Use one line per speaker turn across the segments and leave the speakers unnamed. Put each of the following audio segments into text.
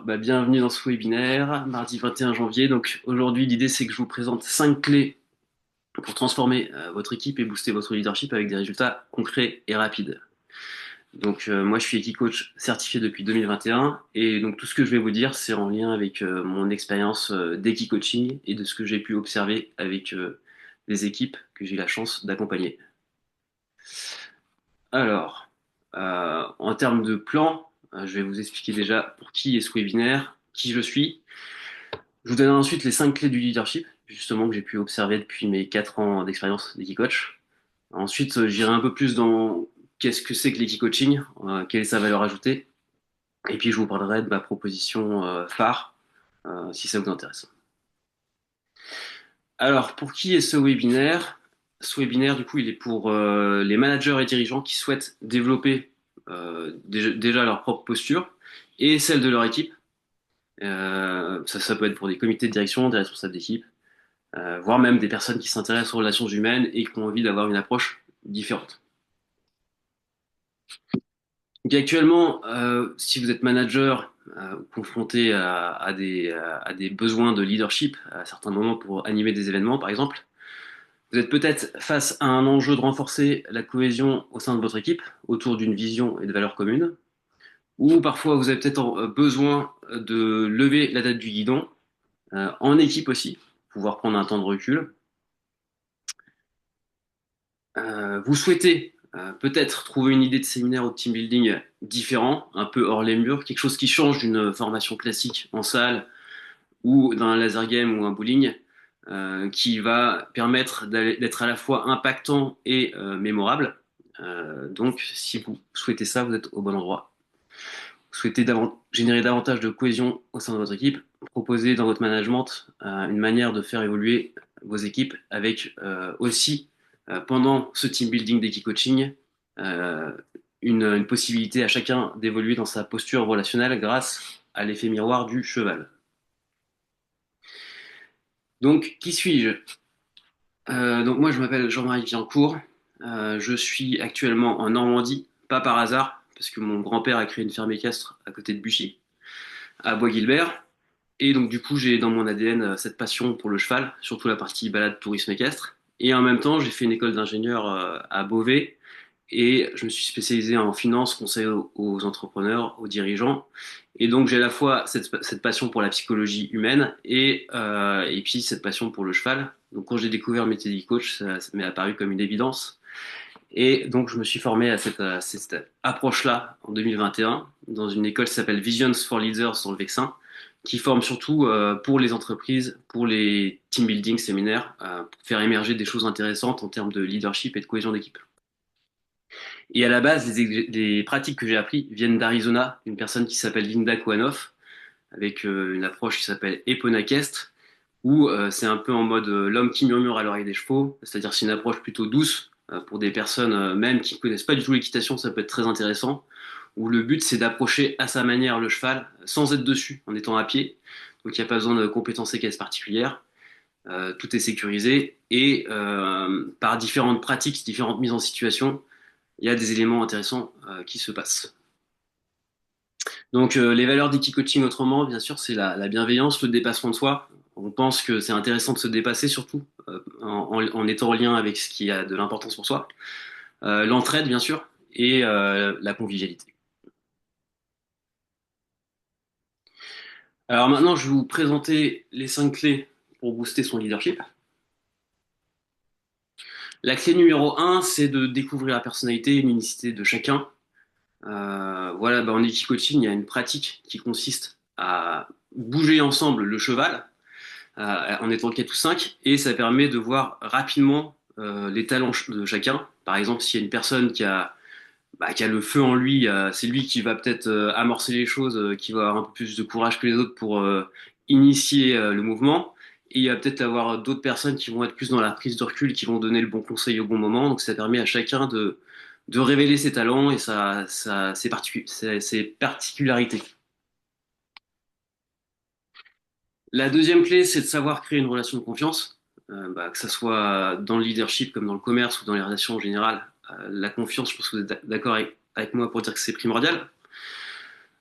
Bienvenue dans ce webinaire, mardi 21 janvier. Donc aujourd'hui, l'idée c'est que je vous présente 5 clés pour transformer votre équipe et booster votre leadership avec des résultats concrets et rapides. Donc moi je suis Equicoach certifié depuis 2021 et donc tout ce que je vais vous dire c'est en lien avec mon expérience d'Equicoaching et de ce que j'ai pu observer avec les équipes que j'ai eu la chance d'accompagner. Alors, en termes de plan, je vais vous expliquer déjà pour qui est ce webinaire, qui je suis. Je vous donne ensuite les 5 clés du leadership, justement, que j'ai pu observer depuis mes 4 ans d'expérience d'Equicoach. Ensuite, j'irai un peu plus dans qu'est-ce que c'est que l'Equicoaching, quelle est sa valeur ajoutée. Et puis, je vous parlerai de ma proposition phare, si ça vous intéresse. Alors, pour qui est ce webinaire? Ce webinaire, du coup, il est pour les managers et dirigeants qui souhaitent développer déjà leur propre posture et celle de leur équipe. Ça peut être pour des comités de direction, des responsables d'équipe, voire même des personnes qui s'intéressent aux relations humaines et qui ont envie d'avoir une approche différente. Donc actuellement, si vous êtes manager confronté à des besoins de leadership à certains moments pour animer des événements, par exemple, vous êtes peut-être face à un enjeu de renforcer la cohésion au sein de votre équipe autour d'une vision et de valeurs communes, ou parfois vous avez peut-être besoin de lever la tête du guidon, en équipe aussi, pouvoir prendre un temps de recul. Vous souhaitez peut-être trouver une idée de séminaire ou de team building différent, un peu hors les murs, quelque chose qui change d'une formation classique en salle ou dans un laser game ou un bowling, qui va permettre d'être à la fois impactant et mémorable. Donc, si vous souhaitez ça, vous êtes au bon endroit. Vous souhaitez générer davantage de cohésion au sein de votre équipe, proposer dans votre management une manière de faire évoluer vos équipes avec aussi, pendant ce team building d'Equicoaching, euh, une possibilité à chacun d'évoluer dans sa posture relationnelle grâce à l'effet miroir du cheval. Donc, qui suis-je? Donc moi, je m'appelle Jean-Marie Viancourt. Je suis actuellement en Normandie, pas par hasard, parce que mon grand-père a créé une ferme équestre à côté de Buchy, à Bois-Guilbert. Et donc, du coup, j'ai dans mon ADN cette passion pour le cheval, surtout la partie balade tourisme équestre. Et en même temps, j'ai fait une école d'ingénieur à Beauvais et je me suis spécialisé en finance, conseil aux entrepreneurs, aux dirigeants. Et donc, j'ai à la fois cette passion pour la psychologie humaine et puis cette passion pour le cheval. Donc, quand j'ai découvert le métier de coach, ça m'est apparu comme une évidence. Et donc, je me suis formé à cette approche-là en 2021 dans une école qui s'appelle Visions for Leaders dans le Vexin, qui forme surtout pour les entreprises, pour les team building séminaires, pour faire émerger des choses intéressantes en termes de leadership et de cohésion d'équipe. Et à la base, les pratiques que j'ai apprises viennent d'Arizona, d'une personne qui s'appelle Linda Koanoff, avec une approche qui s'appelle Eponakest, où c'est un peu en mode l'homme qui murmure à l'oreille des chevaux, c'est-à-dire c'est une approche plutôt douce pour des personnes même qui ne connaissent pas du tout l'équitation, ça peut être très intéressant, où le but c'est d'approcher à sa manière le cheval sans être dessus, en étant à pied. Donc il n'y a pas besoin de compétences équestres particulières, tout est sécurisé et par différentes pratiques, différentes mises en situation, il y a des éléments intéressants qui se passent. Donc les valeurs d'Equicoaching autrement, bien sûr, c'est la bienveillance, le dépassement de soi. On pense que c'est intéressant de se dépasser surtout en étant en lien avec ce qui a de l'importance pour soi. L'entraide, bien sûr, et la convivialité. Alors maintenant, je vais vous présenter les 5 clés pour booster son leadership. La clé numéro un, c'est de découvrir la personnalité et l'unicité de chacun. Voilà, en Equicoaching, il y a une pratique qui consiste à bouger ensemble le cheval en étant 4 ou 5, et ça permet de voir rapidement les talents de chacun. Par exemple, s'il y a une personne qui a le feu en lui, c'est lui qui va peut-être amorcer les choses, qui va avoir un peu plus de courage que les autres pour initier le mouvement. Et il va peut-être avoir d'autres personnes qui vont être plus dans la prise de recul, qui vont donner le bon conseil au bon moment. Donc ça permet à chacun de révéler ses talents et ses particularités. La deuxième clé, c'est de savoir créer une relation de confiance, que ce soit dans le leadership comme dans le commerce ou dans les relations en général. La confiance, je pense que vous êtes d'accord avec moi pour dire que c'est primordial.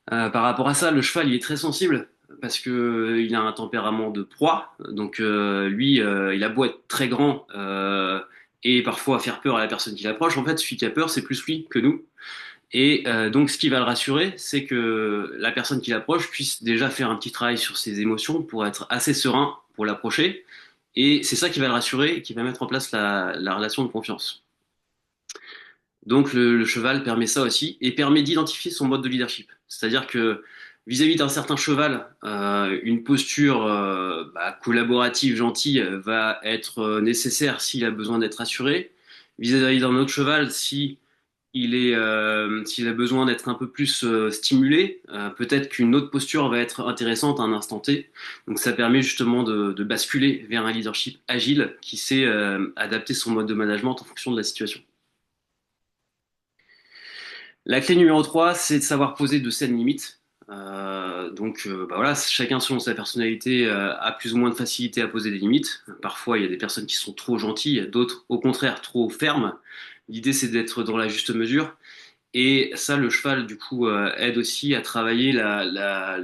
Par rapport à ça, le cheval, il est très sensible parce que il a un tempérament de proie. Donc lui, il a beau être très grand et parfois faire peur à la personne qui l'approche. En fait, celui qui a peur, c'est plus lui que nous. Et donc, ce qui va le rassurer, c'est que la personne qui l'approche puisse déjà faire un petit travail sur ses émotions pour être assez serein pour l'approcher. Et c'est ça qui va le rassurer et qui va mettre en place la relation de confiance. Donc le cheval permet ça aussi et permet d'identifier son mode de leadership. C'est-à-dire que vis-à-vis d'un certain cheval, une posture collaborative, gentille, va être nécessaire s'il a besoin d'être assuré. Vis-à-vis d'un autre cheval, si s'il a besoin d'être un peu plus stimulé, peut-être qu'une autre posture va être intéressante à un instant T. Donc ça permet justement de basculer vers un leadership agile qui sait adapter son mode de management en fonction de la situation. La clé numéro 3, c'est de savoir poser de saines limites. Voilà, chacun selon sa personnalité a plus ou moins de facilité à poser des limites. Parfois, il y a des personnes qui sont trop gentilles, d'autres au contraire trop fermes. L'idée, c'est d'être dans la juste mesure. Et ça, le cheval, du coup, aide aussi à travailler la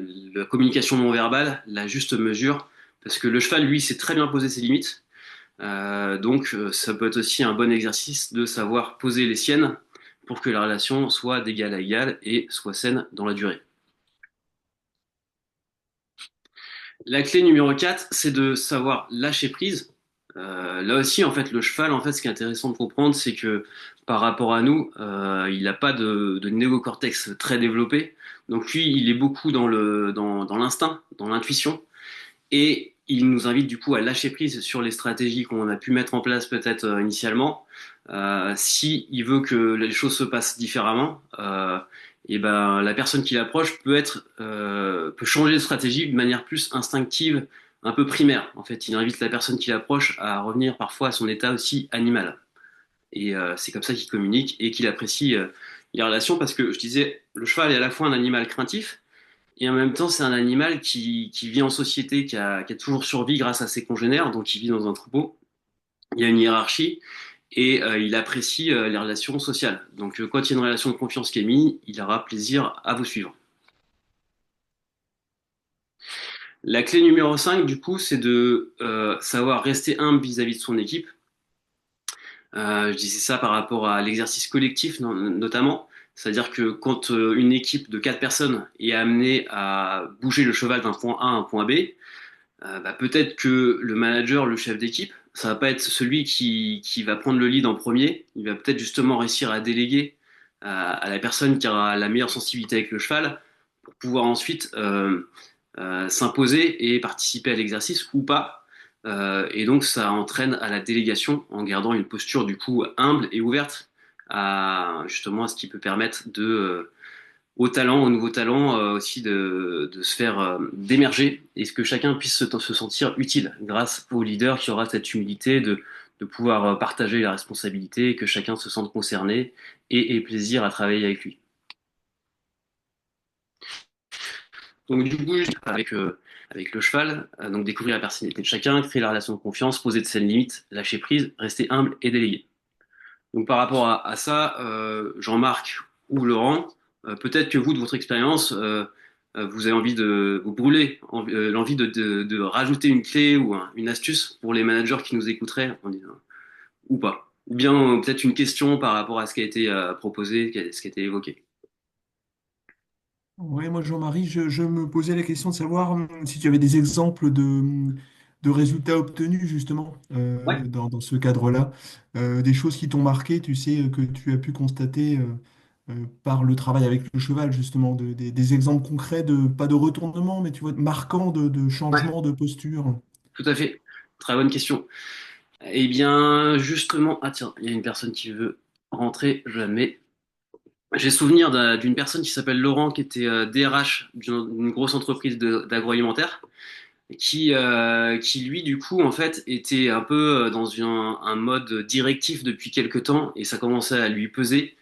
communication non verbale, la juste mesure. Parce que le cheval, lui, sait très bien poser ses limites. Ça peut être aussi un bon exercice de savoir poser les siennes pour que la relation soit d'égal à égal et soit saine dans la durée. La clé numéro 4, c'est de savoir lâcher prise. Là aussi, en fait, le cheval, en fait, ce qui est intéressant de comprendre, c'est que par rapport à nous, il n'a pas de néocortex très développé. Donc lui, il est beaucoup dans l'instinct, dans l'intuition. Et il nous invite du coup à lâcher prise sur les stratégies qu'on a pu mettre en place peut-être initialement. Si il veut que les choses se passent différemment, et ben la personne qui l'approche peut changer de stratégie de manière plus instinctive, un peu primaire. En fait, il invite la personne qui l'approche à revenir parfois à son état aussi animal. Et c'est comme ça qu'il communique et qu'il apprécie les relations parce que je disais, le cheval est à la fois un animal craintif et en même temps, c'est un animal qui vit en société, qui a toujours survécu grâce à ses congénères, donc il vit dans un troupeau. Il y a une hiérarchie et il apprécie les relations sociales. Donc quand il y a une relation de confiance qui est mise, il aura plaisir à vous suivre. La clé numéro 5, du coup, c'est de savoir rester humble vis-à-vis de son équipe. Je disais ça par rapport à l'exercice collectif notamment. C'est-à-dire que quand une équipe de 4 personnes est amenée à bouger le cheval d'un point A à un point B, peut-être que le manager, le chef d'équipe, ça va pas être celui qui va prendre le lead en premier. Il va peut-être justement réussir à déléguer à la personne qui aura la meilleure sensibilité avec le cheval pour pouvoir ensuite s'imposer et participer à l'exercice ou pas. Et donc ça entraîne à la délégation en gardant une posture du coup humble et ouverte à justement à ce qui peut permettre aux talents, aux nouveaux talents aussi de se faire d'émerger et que chacun puisse se sentir utile grâce au leader qui aura cette humilité de pouvoir partager la responsabilité, que chacun se sente concerné et ait plaisir à travailler avec lui. Donc du coup, avec le cheval, donc découvrir la personnalité de chacun, créer la relation de confiance, poser de saines limites, lâcher prise, rester humble et déléguer. Donc par rapport à ça, Jean-Marc ou Laurent, peut-être que vous, de votre expérience, vous avez envie de vous brûler, l'envie de rajouter une clé ou une astuce pour les managers qui nous écouteraient, ou pas. Ou bien peut-être une question par rapport à ce qui a été proposé, ce qui a été évoqué.
Oui, moi, Jean-Marie, je me posais la question de savoir si tu avais des exemples de résultats obtenus justement
Ouais,
dans ce cadre-là. Des choses qui t'ont marqué, tu sais, que tu as pu constater par le travail avec le cheval, justement, des exemples concrets de, pas de retournement, mais tu vois, marquants de
ouais,
changement de posture.
tout à fait. Très bonne question. Eh bien, justement, ah tiens, il y a une personne qui veut rentrer, je la mets. J'ai souvenir d'une personne qui s'appelle Laurent, qui était DRH d'une grosse entreprise d'agroalimentaire, qui lui, du coup, en fait, était un peu dans un mode directif depuis quelque temps, et ça commençait à lui peser,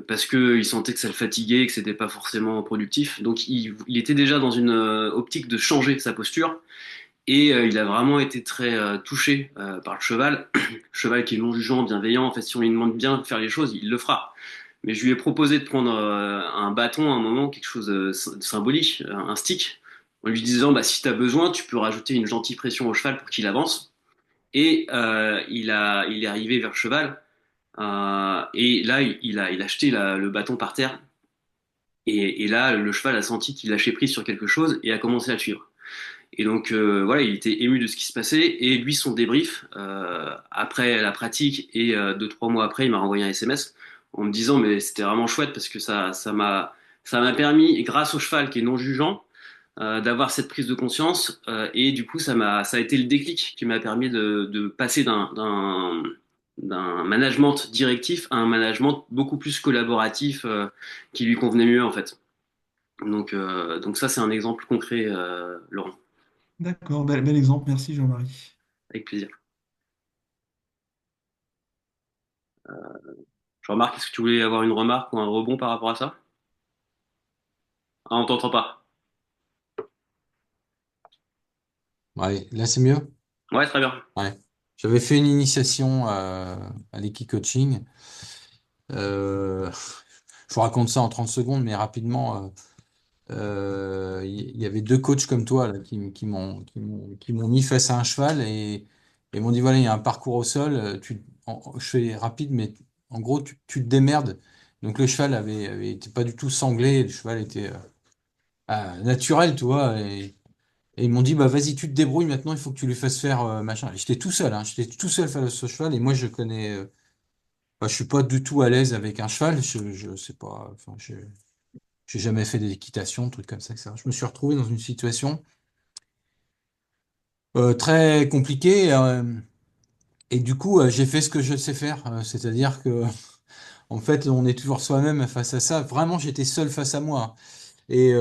parce qu'il sentait que ça le fatiguait, et que c'était pas forcément productif. Donc, il était déjà dans une optique de changer sa posture, et il a vraiment été très touché par le cheval. Le cheval qui est non jugeant, bienveillant, en fait, si on lui demande bien de faire les choses, il le fera. Mais je lui ai proposé de prendre un bâton à un moment, quelque chose de symbolique, un stick, en lui disant, bah, si tu as besoin, tu peux rajouter une gentille pression au cheval pour qu'il avance. Et il est arrivé vers le cheval. Et là, il a jeté le bâton par terre. Et là, le cheval a senti qu'il lâchait prise sur quelque chose et a commencé à le suivre. Et donc, voilà, il était ému de ce qui se passait. Et lui, son débrief, après la pratique et 2, 3 mois après, il m'a renvoyé un SMS en me disant, mais c'était vraiment chouette parce que ça m'a permis, et grâce au cheval qui est non jugeant, d'avoir cette prise de conscience. Et du coup, ça a été le déclic qui m'a permis de passer d'un management directif à un management beaucoup plus collaboratif, qui lui convenait mieux, en fait. Donc ça, c'est un exemple concret, Laurent,
D'accord, bel exemple, merci Jean-Marie.
avec plaisir. Je remarque, est-ce que tu voulais avoir une remarque ou un rebond par rapport à ça? Ah, on t'entend pas.
Ouais, là, c'est mieux?
Ouais, très bien.
Ouais. J'avais fait une initiation à l'équi-coaching. Je vous raconte ça en 30 secondes, mais rapidement. Il y avait deux coachs comme toi là, qui m'ont mis face à un cheval et m'ont dit, voilà, il y a un parcours au sol. Je fais rapide, mais en gros, tu te démerdes. Donc le cheval avait été pas du tout sanglé. Le cheval était naturel, tu vois. Et ils m'ont dit, bah vas-y, tu te débrouilles maintenant, il faut que tu lui fasses faire machin. Et j'étais tout seul, hein, j'étais tout seul face à ce cheval. Et moi, je suis pas du tout à l'aise avec un cheval. Je sais pas, enfin, j'ai jamais fait d'équitation, trucs comme ça, etc. Je me suis retrouvé dans une situation très compliquée. Et du coup, j'ai fait ce que je sais faire. C'est-à-dire que, en fait, on est toujours soi-même face à ça. Vraiment, j'étais seul face à moi. Et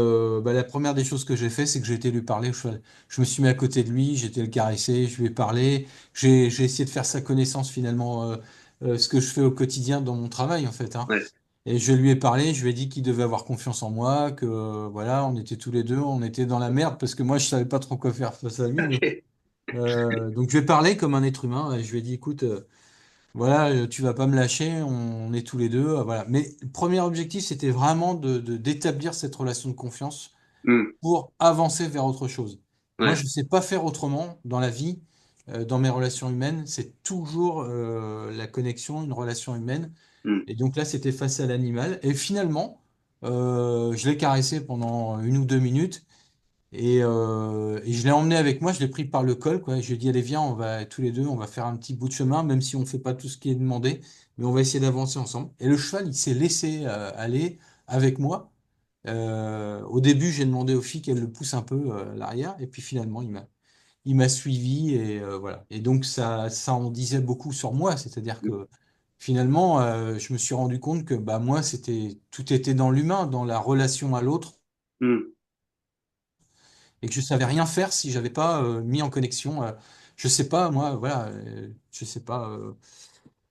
bah, la première des choses que j'ai fait, c'est que j'ai été lui parler au cheval. Je me suis mis à côté de lui, j'ai été le caresser, je lui ai parlé. J'ai essayé de faire sa connaissance finalement, ce que je fais au quotidien dans mon travail en fait, hein.
Ouais.
Et je lui ai parlé, je lui ai dit qu'il devait avoir confiance en moi, que voilà, on était tous les deux, on était dans la merde parce que moi je savais pas trop quoi faire face à lui. Mais donc je lui ai parlé comme un être humain. Et je lui ai dit, écoute, voilà, tu vas pas me lâcher, on est tous les deux, voilà. Mais le premier objectif, c'était vraiment d'établir cette relation de confiance
Hmm.
pour avancer vers autre chose. Moi, je
Ouais.
ne sais pas faire autrement dans la vie, dans mes relations humaines. C'est toujours la connexion, une relation humaine.
Hmm.
Et donc là, c'était face à l'animal. Et finalement, je l'ai caressé pendant 1 ou 2 minutes. Et je l'ai emmené avec moi, je l'ai pris par le col, quoi. Je lui ai dit, allez, viens, on va tous les deux, on va faire un petit bout de chemin, même si on ne fait pas tout ce qui est demandé, mais on va essayer d'avancer ensemble. Et le cheval, il s'est laissé aller avec moi. Au début, j'ai demandé aux filles qu'elles le poussent un peu à l'arrière, et puis finalement, il m'a suivi, et voilà. Et donc, ça en disait beaucoup sur moi, c'est-à-dire que finalement, je me suis rendu compte que bah, moi, tout était dans l'humain, dans la relation à l'autre,
Hmm.
et que je savais rien faire si j'avais pas mis en connexion. Je sais pas, moi, voilà, je sais pas,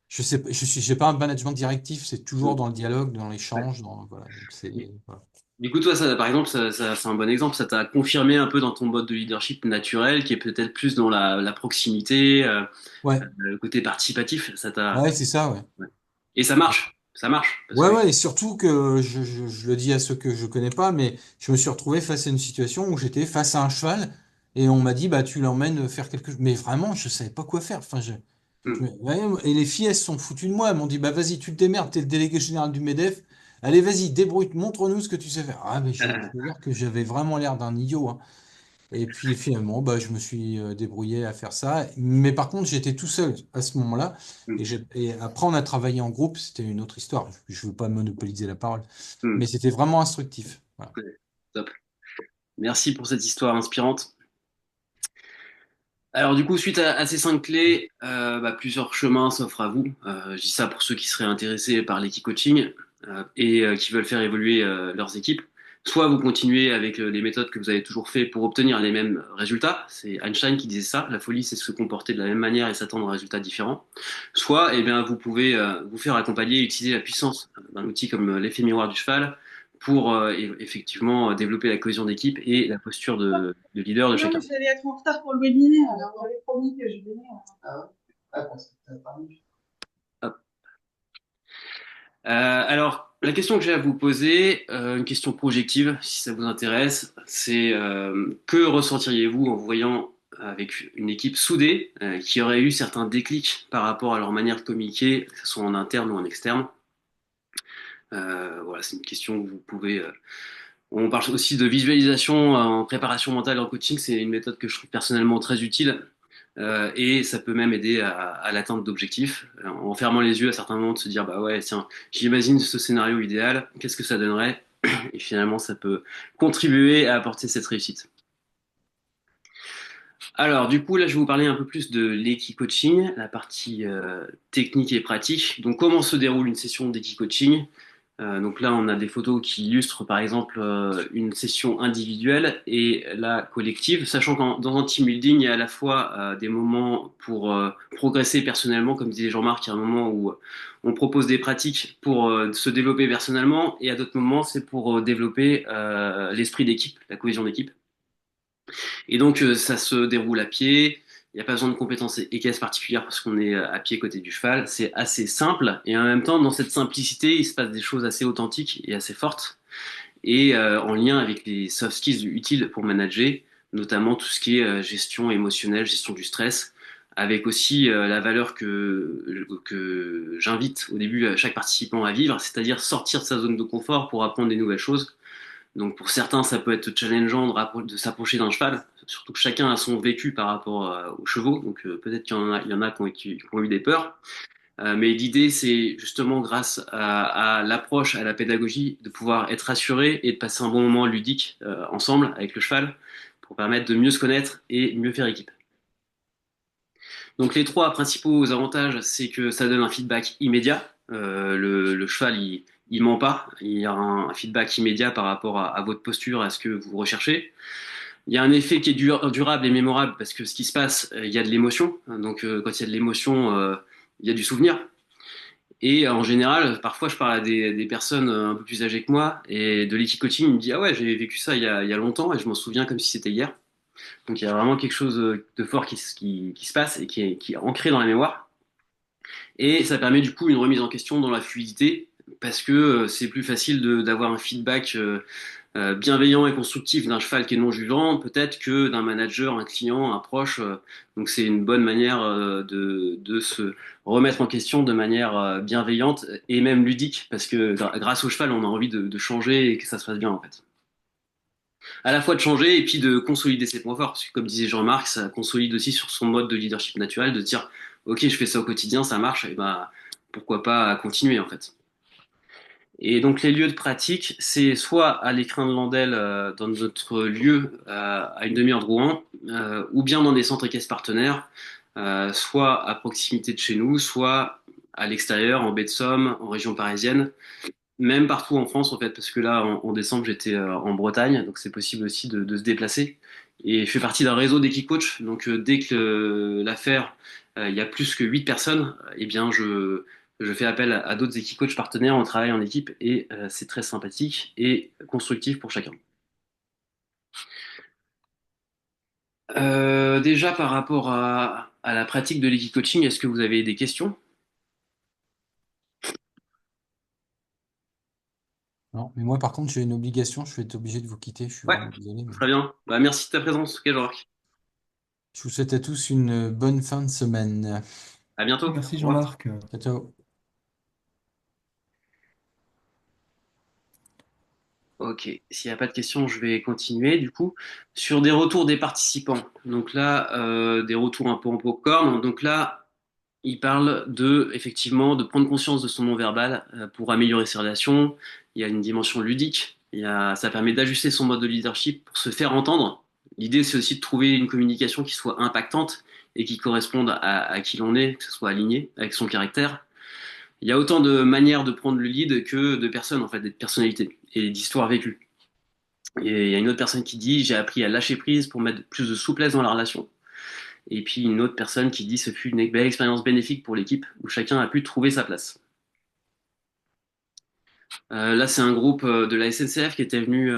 j'ai pas un management directif, c'est toujours
Hmm.
dans le dialogue, dans
Ouais.
l'échange, voilà. Donc
Du
voilà.
du coup, toi, ça, par exemple, c'est un bon exemple. Ça t'a confirmé un peu dans ton mode de leadership naturel, qui est peut-être plus dans la proximité,
Ouais,
le côté participatif. Ça t'a.
ouais, c'est ça, ouais.
Ouais. Et ça marche. Ça marche. Parce
Ouais,
que.
ouais, et surtout que je le dis à ceux que je connais pas, mais je me suis retrouvé face à une situation où j'étais face à un cheval et on m'a dit, bah, tu l'emmènes faire quelque chose. Mais vraiment, je savais pas quoi faire. Enfin,
Hmm.
ouais, et les filles, elles se sont foutues de moi. Elles m'ont dit, bah, vas-y, tu te démerdes, t'es le délégué général du MEDEF. Allez, vas-y, débrouille, montre-nous ce que tu sais faire. Ah, mais je peux dire que j'avais vraiment l'air d'un idiot, hein. Et puis finalement, bah, je me suis débrouillé à faire ça. Mais par contre, j'étais tout seul à ce moment-là.
Hmm.
Et après, on a travaillé en groupe. C'était une autre histoire. Je ne veux pas monopoliser la parole.
Hmm.
Mais c'était vraiment instructif. Voilà.
Ouais. Top. Merci pour cette histoire inspirante. Alors du coup, suite à ces 5 clés, bah, plusieurs chemins s'offrent à vous. Je dis ça pour ceux qui seraient intéressés par l'équipe-coaching et qui veulent faire évoluer leurs équipes. Soit vous continuez avec les méthodes que vous avez toujours fait pour obtenir les mêmes résultats. C'est Einstein qui disait ça. La folie, c'est se comporter de la même manière et s'attendre à résultats différents. Soit, eh bien, vous pouvez vous faire accompagner et utiliser la puissance d'un outil comme l'effet miroir du cheval pour effectivement développer la cohésion d'équipe et la posture de leader de
Non, mais
chacun.
j'allais être en retard pour le webinaire, alors j'avais promis que je venais. Ah ouais? Ah, parce que t'as parlé.
Hop. Alors, la question que j'ai à vous poser, une question projective, si ça vous intéresse, c'est que ressentiriez-vous en vous voyant avec une équipe soudée qui aurait eu certains déclics par rapport à leur manière de communiquer, que ce soit en interne ou en externe? Voilà, c'est une question que vous pouvez. On parle aussi de visualisation en préparation mentale et en coaching. C'est une méthode que je trouve personnellement très utile. Et ça peut même aider à l'atteinte d'objectifs, en fermant les yeux à certains moments, de se dire, bah ouais, tiens, j'imagine ce scénario idéal, qu'est-ce que ça donnerait? Et finalement, ça peut contribuer à apporter cette réussite. Alors, du coup, là, je vais vous parler un peu plus de l'equi-coaching, la partie technique et pratique. Donc, comment se déroule une session d'equi-coaching? Donc là, on a des photos qui illustrent par exemple une session individuelle et la collective, sachant que dans un team building, il y a à la fois des moments pour progresser personnellement, comme disait Jean-Marc, il y a un moment où on propose des pratiques pour se développer personnellement, et à d'autres moments, c'est pour développer l'esprit d'équipe, la cohésion d'équipe. Et donc, ça se déroule à pied. Il n'y a pas besoin de compétences équestres particulières parce qu'on est à pied côté du cheval. C'est assez simple. Et en même temps, dans cette simplicité, il se passe des choses assez authentiques et assez fortes. Et en lien avec les soft skills utiles pour manager, notamment tout ce qui est gestion émotionnelle, gestion du stress, avec aussi la valeur que j'invite au début chaque participant à vivre, c'est-à-dire sortir de sa zone de confort pour apprendre des nouvelles choses. Donc pour certains, ça peut être challengeant de s'approcher d'un cheval, surtout que chacun a son vécu par rapport aux chevaux. Donc peut-être qu'il y en a qui ont eu des peurs. Mais l'idée, c'est justement grâce à l'approche, à la pédagogie, de pouvoir être rassuré et de passer un bon moment ludique ensemble avec le cheval pour permettre de mieux se connaître et mieux faire équipe. Donc les trois principaux avantages, c'est que ça donne un feedback immédiat. Le cheval, il ment pas. Il y a un feedback immédiat par rapport à votre posture, à ce que vous recherchez. Il y a un effet qui est durable et mémorable parce que ce qui se passe, il y a de l'émotion. Donc quand il y a de l'émotion, il y a du souvenir. Et en général, parfois, je parle à des personnes un peu plus âgées que moi et de l'équipe-coaching, ils me disent, ah ouais, j'ai vécu ça il y a longtemps et je m'en souviens comme si c'était hier. Donc il y a vraiment quelque chose de fort qui se passe et qui est ancré dans la mémoire. Et ça permet du coup une remise en question dans la fluidité parce que c'est plus facile d'avoir un feedback bienveillant et constructif d'un cheval qui est non jugeant, peut-être que d'un manager, un client, un proche. Donc c'est une bonne manière de se remettre en question de manière bienveillante et même ludique, parce que grâce au cheval, on a envie de changer et que ça se passe bien en fait. À la fois de changer et puis de consolider ses points forts, parce que comme disait Jean-Marc, ça consolide aussi sur son mode de leadership naturel, de se dire, ok, je fais ça au quotidien, ça marche, et bah pourquoi pas continuer en fait. Et donc les lieux de pratique, c'est soit à l'écrin de Landel dans notre lieu à une demi-heure de Rouen, ou bien dans des centres équestres partenaires, soit à proximité de chez nous, soit à l'extérieur, en baie de Somme, en région parisienne, même partout en France en fait, parce que là en décembre j'étais en Bretagne, donc c'est possible aussi de se déplacer. Et je fais partie d'un réseau d'équicoach, donc dès que l'affaire, il y a plus que 8 personnes, eh bien je fais appel à d'autres équicoachs partenaires, on travaille en équipe et c'est très sympathique et constructif pour chacun. Déjà par rapport à la pratique de l'équicoaching, est-ce que vous avez des questions?
Non, mais moi, par contre, j'ai une obligation. Je vais être obligé de vous quitter. Je suis
Ouais,
vraiment désolé. Mais
très bien. Bah, merci de ta présence, ok, Jean-Marc.
je vous souhaite à tous une bonne fin de semaine.
À bientôt. Au
Merci
revoir.
Jean-Marc.
Ciao, ciao.
Ok, s'il n'y a pas de questions, je vais continuer du coup sur des retours des participants. Donc là, des retours un peu en popcorn. Donc là, il parle effectivement de prendre conscience de son non-verbal pour améliorer ses relations. Il y a une dimension ludique. Ça permet d'ajuster son mode de leadership pour se faire entendre. L'idée, c'est aussi de trouver une communication qui soit impactante et qui corresponde à qui l'on est, que ce soit aligné avec son caractère. Il y a autant de manières de prendre le lead que de personnes, en fait, des personnalités et d'histoires vécues. Et il y a une autre personne qui dit, j'ai appris à lâcher prise pour mettre plus de souplesse dans la relation. Et puis une autre personne qui dit, ce fut une belle expérience bénéfique pour l'équipe où chacun a pu trouver sa place. Là, c'est un groupe de la SNCF qui était venu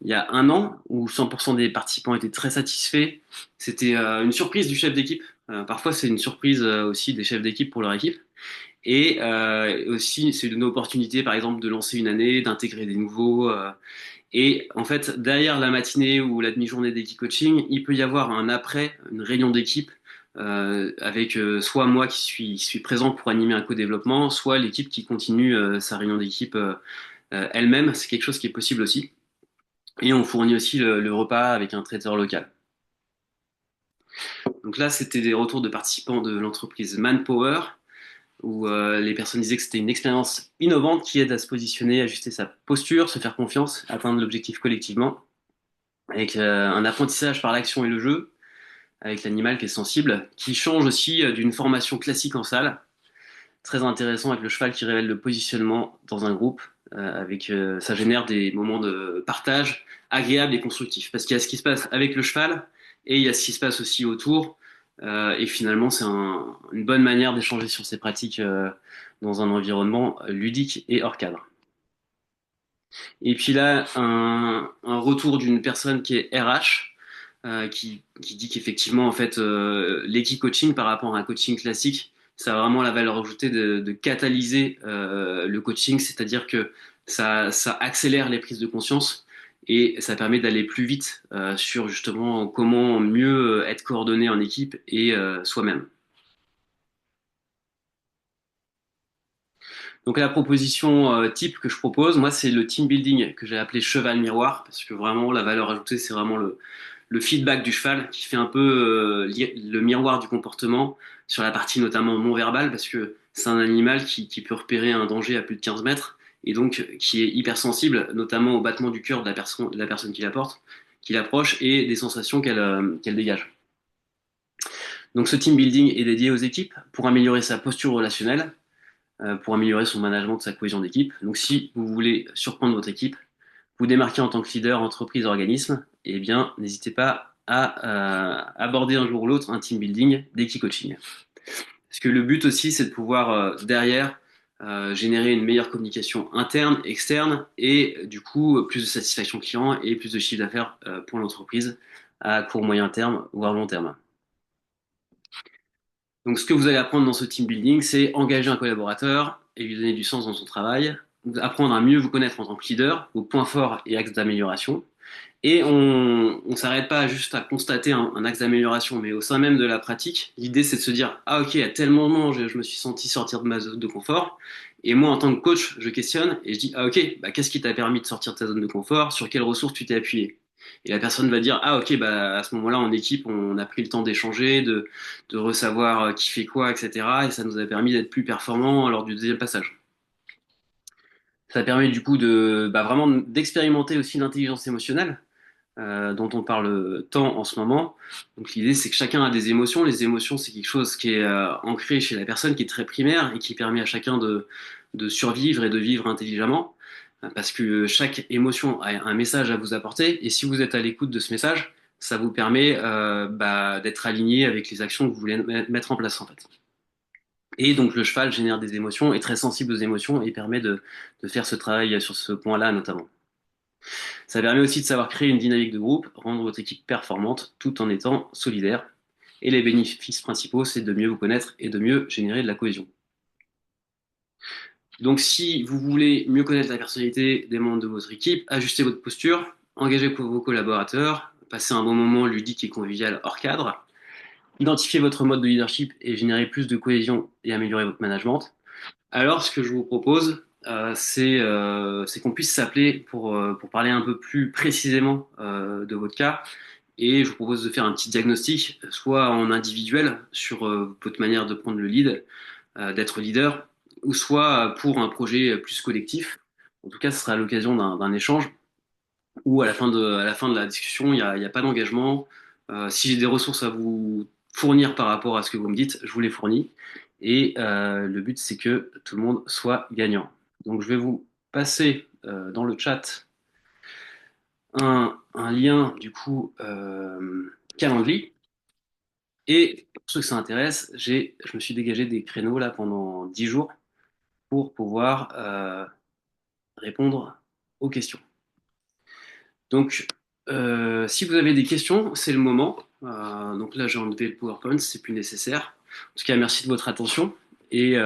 il y a un an, où 100% des participants étaient très satisfaits. C'était une surprise du chef d'équipe. Parfois, c'est une surprise aussi des chefs d'équipe pour leur équipe. Et aussi, c'est une opportunité, par exemple, de lancer une année, d'intégrer des nouveaux. Et en fait, derrière la matinée ou la demi-journée d'équipe coaching, il peut y avoir un après, une réunion d'équipe, avec soit moi qui suis présent pour animer un co-développement, soit l'équipe qui continue sa réunion d'équipe elle-même. C'est quelque chose qui est possible aussi. Et on fournit aussi le repas avec un traiteur local. Donc là, c'était des retours de participants de l'entreprise Manpower, où les personnes disaient que c'était une expérience innovante qui aide à se positionner, ajuster sa posture, se faire confiance, atteindre l'objectif collectivement, avec un apprentissage par l'action et le jeu, avec l'animal qui est sensible, qui change aussi d'une formation classique en salle. Très intéressant avec le cheval qui révèle le positionnement dans un groupe, ça génère des moments de partage agréables et constructifs. Parce qu'il y a ce qui se passe avec le cheval et il y a ce qui se passe aussi autour. Et finalement, c'est une bonne manière d'échanger sur ces pratiques dans un environnement ludique et hors cadre. Et puis là, un retour d'une personne qui est RH, qui dit qu'effectivement, en fait, l'équi-coaching par rapport à un coaching classique, ça a vraiment la valeur ajoutée de catalyser le coaching, c'est-à-dire que ça accélère les prises de conscience et ça permet d'aller plus vite sur justement comment mieux être coordonné en équipe et soi-même. Donc la proposition type que je propose, moi, c'est le team building que j'ai appelé cheval miroir, parce que vraiment la valeur ajoutée, c'est vraiment le feedback du cheval qui fait un peu le miroir du comportement sur la partie notamment non verbale, parce que c'est un animal qui peut repérer un danger à plus de 15 mètres et donc qui est hypersensible, notamment au battement du cœur de la personne qui l'apporte, qui l'approche et des sensations qu'elle dégage. Donc ce team building est dédié aux équipes pour améliorer sa posture relationnelle, pour améliorer son management de sa cohésion d'équipe. Donc si vous voulez surprendre votre équipe, vous démarquer en tant que leader, entreprise, organisme, eh bien, n'hésitez pas à aborder un jour ou l'autre un team building d'équipe-coaching. Parce que le but aussi, c'est de pouvoir, derrière, générer une meilleure communication interne, externe, et du coup, plus de satisfaction client et plus de chiffre d'affaires pour l'entreprise à court, moyen terme, voire long terme. Donc, ce que vous allez apprendre dans ce team building, c'est engager un collaborateur et lui donner du sens dans son travail, apprendre à mieux vous connaître en tant que leader, vos points forts et axes d'amélioration. Et on ne s'arrête pas juste à constater un axe d'amélioration, mais au sein même de la pratique, l'idée c'est de se dire, ah ok, à tel moment je me suis senti sortir de ma zone de confort, et moi en tant que coach, je questionne et je dis, ah ok, bah, qu'est-ce qui t'a permis de sortir de ta zone de confort, sur quelles ressources tu t'es appuyé? Et la personne va dire, ah ok, bah, à ce moment-là en équipe, on a pris le temps d'échanger, de ressavoir qui fait quoi, etc. Et ça nous a permis d'être plus performants lors du deuxième passage. Ça permet du coup vraiment d'expérimenter aussi l'intelligence émotionnelle dont on parle tant en ce moment. Donc l'idée, c'est que chacun a des émotions. Les émotions, c'est quelque chose qui est ancré chez la personne, qui est très primaire et qui permet à chacun de survivre et de vivre intelligemment. Parce que chaque émotion a un message à vous apporter. Et si vous êtes à l'écoute de ce message, ça vous permet d'être aligné avec les actions que vous voulez mettre en place en fait. Et donc le cheval génère des émotions, est très sensible aux émotions et permet de faire ce travail sur ce point-là notamment. Ça permet aussi de savoir créer une dynamique de groupe, rendre votre équipe performante tout en étant solidaire. Et les bénéfices principaux, c'est de mieux vous connaître et de mieux générer de la cohésion. Donc si vous voulez mieux connaître la personnalité des membres de votre équipe, ajustez votre posture, engagez vos collaborateurs, passez un bon moment ludique et convivial hors cadre, identifiez votre mode de leadership et générez plus de cohésion et améliorez votre management. Alors ce que je vous propose, c'est qu'on puisse s'appeler pour parler un peu plus précisément de votre cas. Et je vous propose de faire un petit diagnostic, soit en individuel sur votre manière de prendre le lead, d'être leader, ou soit pour un projet plus collectif. En tout cas, ce sera à l'occasion d'un échange où à la fin de la discussion, il y a pas d'engagement. Si j'ai des ressources à vous fournir par rapport à ce que vous me dites, je vous les fournis. Et le but, c'est que tout le monde soit gagnant. Donc, je vais vous passer dans le chat un lien, du coup, Calendly. Et pour ceux que ça intéresse, je me suis dégagé des créneaux là pendant 10 jours pour pouvoir répondre aux questions. Donc, si vous avez des questions, c'est le moment. Donc là, j'ai enlevé le PowerPoint, c'est plus nécessaire. En tout cas, merci de votre attention Et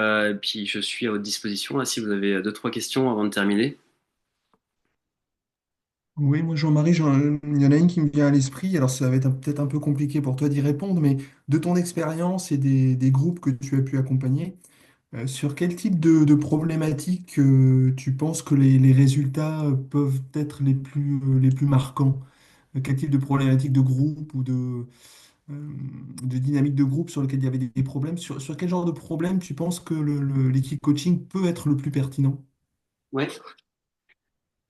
puis je suis à votre disposition là, si vous avez deux, trois questions avant de terminer.
Oui, moi, Jean-Marie, il y en a une qui me vient à l'esprit. Alors, ça va être peut-être un peu compliqué pour toi d'y répondre, mais de ton expérience et des groupes que tu as pu accompagner, sur quel type de problématiques tu penses que les résultats peuvent être les plus marquants? Quel type de problématiques de groupe ou de dynamique de groupe sur lequel il y avait des problèmes? Sur quel genre de problème tu penses que l'équipe coaching peut être le plus pertinent?
Ouais.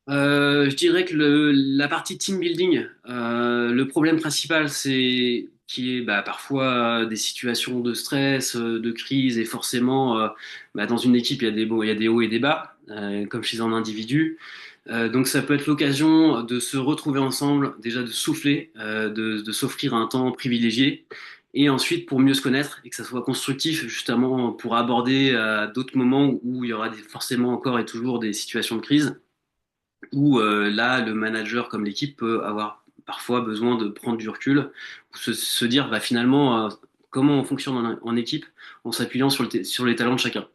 Je dirais que la partie team building, le problème principal, c'est qui est bah, parfois des situations de stress, de crise, et forcément, bah, dans une équipe, il y a des hauts et des bas, comme chez un individu. Donc ça peut être l'occasion de se retrouver ensemble, déjà de souffler, de s'offrir un temps privilégié, et ensuite pour mieux se connaître et que ça soit constructif, justement pour aborder d'autres moments où il y aura forcément encore et toujours des situations de crise où là, le manager comme l'équipe peut avoir parfois besoin de prendre du recul, ou se dire bah, finalement comment on fonctionne en équipe en s'appuyant sur les talents de chacun.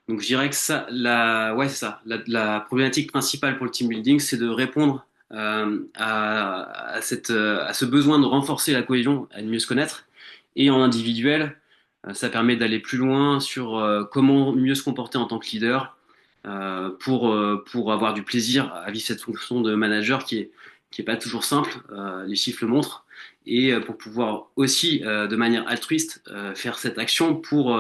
Donc je dirais que ça, ouais, c'est ça. La problématique principale pour le team building, c'est de répondre à ce besoin de renforcer la cohésion, à mieux se connaître. Et en individuel, ça permet d'aller plus loin sur comment mieux se comporter en tant que leader pour avoir du plaisir à vivre cette fonction de manager qui est pas toujours simple, les chiffres le montrent, et pour pouvoir aussi, de manière altruiste, faire cette action pour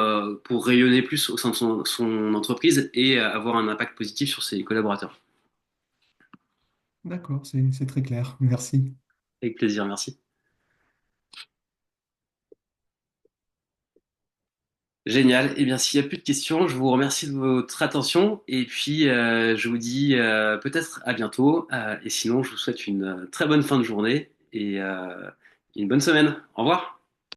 rayonner plus au sein de son entreprise et avoir un impact positif sur ses collaborateurs.
D'accord, c'est très clair. Merci.
Avec plaisir, merci. Génial. Eh bien, s'il n'y a plus de questions, je vous remercie de votre attention et puis je vous dis peut-être à bientôt. Et sinon, je vous souhaite une très bonne fin de journée et une bonne semaine. Au revoir.